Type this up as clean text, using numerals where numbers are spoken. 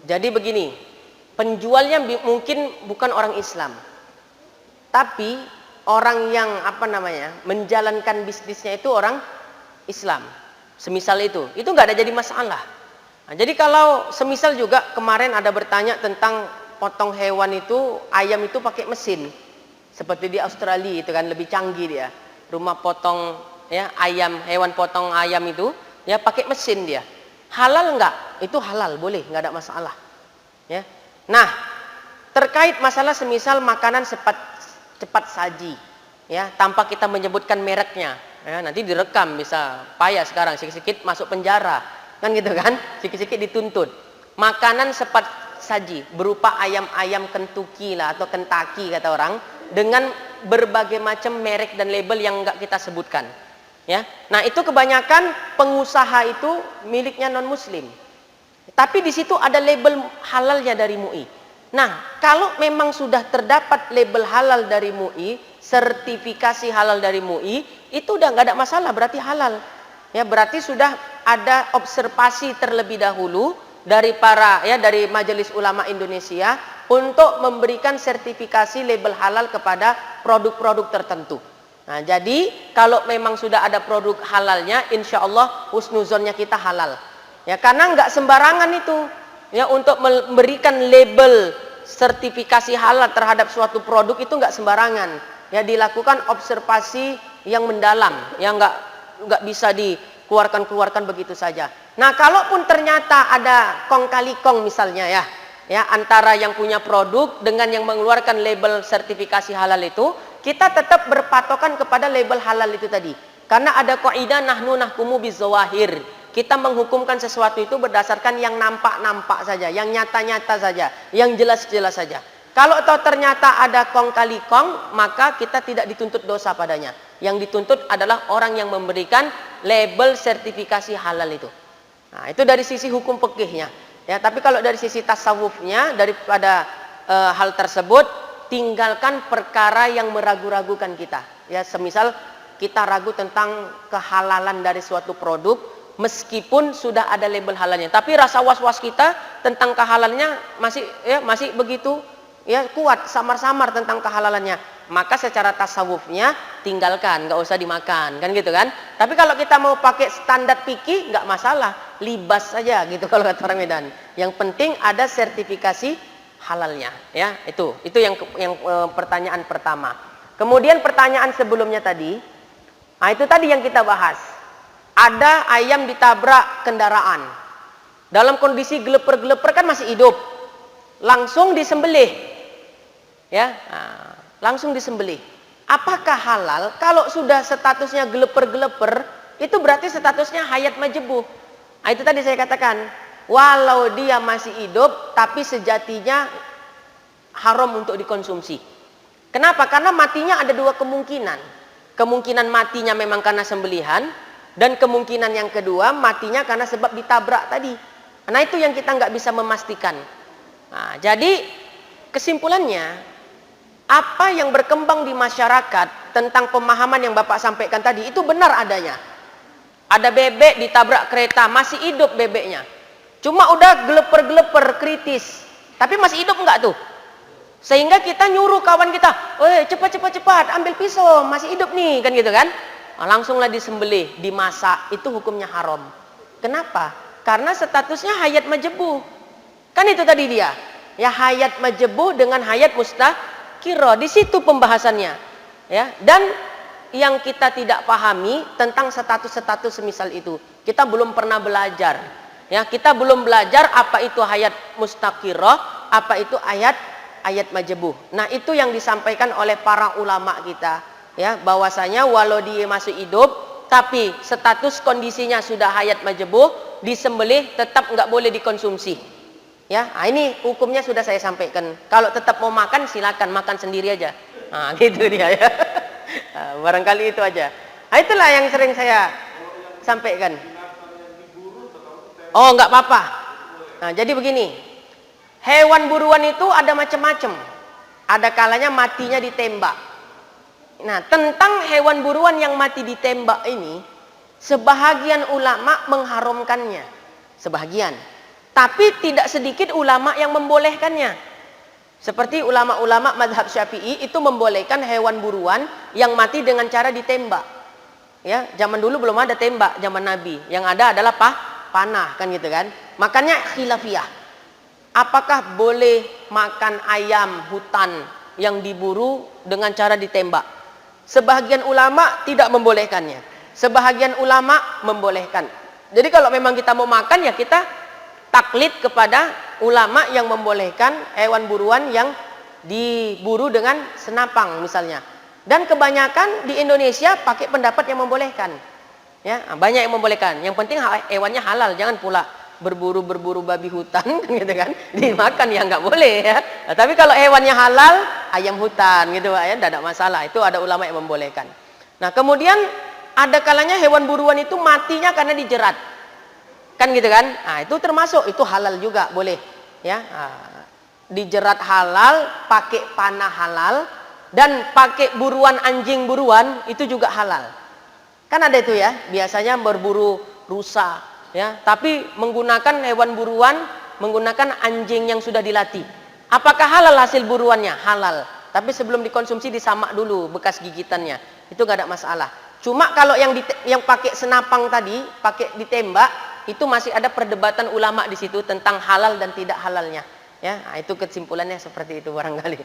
Jadi begini, penjualnya mungkin bukan orang Islam, tapi orang yang menjalankan bisnisnya itu orang Islam. Semisal itu nggak ada jadi masalah. Nah, jadi kalau semisal juga kemarin ada bertanya tentang potong hewan itu, ayam itu pakai mesin, seperti di Australia itu kan lebih canggih dia. Rumah potong ya ayam, hewan potong ayam itu ya pakai mesin dia. Halal nggak? Itu halal, boleh, nggak ada masalah. Ya. Nah, terkait masalah semisal makanan cepat saji, ya tanpa kita menyebutkan mereknya, ya, nanti direkam bisa payah sekarang, sikit-sikit masuk penjara, kan gitu kan? Sikit-sikit dituntut. Makanan cepat saji berupa ayam-ayam Kentucky lah atau Kentucky kata orang, dengan berbagai macam merek dan label yang nggak kita sebutkan. Ya, nah itu kebanyakan pengusaha itu miliknya non Muslim, tapi di situ ada label halalnya dari MUI. Nah, kalau memang sudah terdapat label halal dari MUI, sertifikasi halal dari MUI, itu udah nggak ada masalah, berarti halal. Ya, berarti sudah ada observasi terlebih dahulu dari dari Majelis Ulama Indonesia untuk memberikan sertifikasi label halal kepada produk-produk tertentu. Nah, jadi kalau memang sudah ada produk halalnya, insya Allah husnuzonnya kita halal. Ya, karena nggak sembarangan itu, ya untuk memberikan label sertifikasi halal terhadap suatu produk itu nggak sembarangan. Ya, dilakukan observasi yang mendalam, yang nggak bisa dikeluarkan begitu saja. Nah, kalaupun ternyata ada kong kali kong misalnya ya antara yang punya produk dengan yang mengeluarkan label sertifikasi halal itu, kita tetap berpatokan kepada label halal itu tadi. Karena ada kaidah nahnu nahkumu bizawahir. Kita menghukumkan sesuatu itu berdasarkan yang nampak-nampak saja, yang nyata-nyata saja, yang jelas-jelas saja. Kalau ternyata ada kong kali kong, maka kita tidak dituntut dosa padanya. Yang dituntut adalah orang yang memberikan label sertifikasi halal itu. Nah, itu dari sisi hukum fikihnya. Ya, tapi kalau dari sisi tasawufnya, daripada hal tersebut, tinggalkan perkara yang meragu-ragukan kita. Ya, semisal kita ragu tentang kehalalan dari suatu produk, meskipun sudah ada label halalnya, tapi rasa was-was kita tentang kehalalannya masih begitu ya kuat, samar-samar tentang kehalalannya, maka secara tasawufnya tinggalkan, nggak usah dimakan, kan gitu kan. Tapi kalau kita mau pakai standar fikih nggak masalah, libas saja gitu kalau kata orang Medan. Yang penting ada sertifikasi halalnya, ya. Itu yang pertanyaan pertama. Kemudian pertanyaan sebelumnya tadi, nah itu tadi yang kita bahas. Ada ayam ditabrak kendaraan, dalam kondisi geleper-geleper kan masih hidup, langsung disembelih, ya, langsung disembelih. Apakah halal? Kalau sudah statusnya geleper-geleper, itu berarti statusnya hayat majbuh. Nah, itu tadi saya katakan, walau dia masih hidup, tapi sejatinya haram untuk dikonsumsi. Kenapa? Karena matinya ada dua kemungkinan. Kemungkinan matinya memang karena sembelihan, dan kemungkinan yang kedua matinya karena sebab ditabrak tadi. Nah, itu yang kita nggak bisa memastikan. Nah, jadi kesimpulannya, apa yang berkembang di masyarakat tentang pemahaman yang Bapak sampaikan tadi itu benar adanya. Ada bebek ditabrak kereta, masih hidup bebeknya, cuma udah geleper-geleper kritis, tapi masih hidup nggak tuh? Sehingga kita nyuruh kawan kita, cepat ambil pisau, masih hidup nih, kan gitu kan. Langsunglah disembelih, dimasak, itu hukumnya haram. Kenapa? Karena statusnya hayat majbuh. Kan itu tadi dia. Ya, hayat majbuh dengan hayat mustaqirah. Di situ pembahasannya. Ya, dan yang kita tidak pahami tentang status-status semisal itu. Kita belum pernah belajar. Ya, kita belum belajar apa itu hayat mustaqirah, apa itu hayat majbuh. Nah, itu yang disampaikan oleh para ulama kita. Ya, bahwasanya walau dia masih hidup, tapi status kondisinya sudah hayat majbuh, disembelih tetap nggak boleh dikonsumsi. Ya, nah ini hukumnya sudah saya sampaikan. Kalau tetap mau makan, silakan makan sendiri aja. Nah, gitu dia ya. Nah, barangkali itu aja. Nah, itulah yang sering saya sampaikan. Oh, nggak apa-apa. Nah, jadi begini, hewan buruan itu ada macam-macam. Ada kalanya matinya ditembak. Nah, tentang hewan buruan yang mati ditembak ini, sebahagian ulama mengharamkannya, sebahagian. Tapi tidak sedikit ulama yang membolehkannya. Seperti ulama-ulama mazhab Syafi'i itu membolehkan hewan buruan yang mati dengan cara ditembak. Ya, zaman dulu belum ada tembak zaman Nabi. Yang ada adalah panah kan gitu kan. Makanya khilafiyah. Apakah boleh makan ayam hutan yang diburu dengan cara ditembak? Sebahagian ulama tidak membolehkannya. Sebahagian ulama membolehkan. Jadi kalau memang kita mau makan ya kita taklid kepada ulama yang membolehkan hewan buruan yang diburu dengan senapang misalnya. Dan kebanyakan di Indonesia pakai pendapat yang membolehkan. Ya, banyak yang membolehkan. Yang penting hewannya halal, jangan pula berburu babi hutan kan gitu kan. Dimakan ya nggak boleh ya. Nah, tapi kalau hewannya halal, ayam hutan gitu ya, tidak ada masalah. Itu ada ulama yang membolehkan. Nah, kemudian ada kalanya hewan buruan itu matinya karena dijerat. Kan gitu kan? Nah, itu termasuk, itu halal juga, boleh. Ya, nah, dijerat halal, pakai panah halal, dan pakai buruan anjing buruan itu juga halal. Kan ada itu ya, biasanya berburu rusa, ya, tapi menggunakan hewan buruan, menggunakan anjing yang sudah dilatih. Apakah halal hasil buruannya? Halal. Tapi sebelum dikonsumsi disamak dulu bekas gigitannya. Itu gak ada masalah. Cuma kalau yang pakai senapang tadi, pakai ditembak, itu masih ada perdebatan ulama di situ tentang halal dan tidak halalnya. Ya, nah itu kesimpulannya seperti itu barangkali.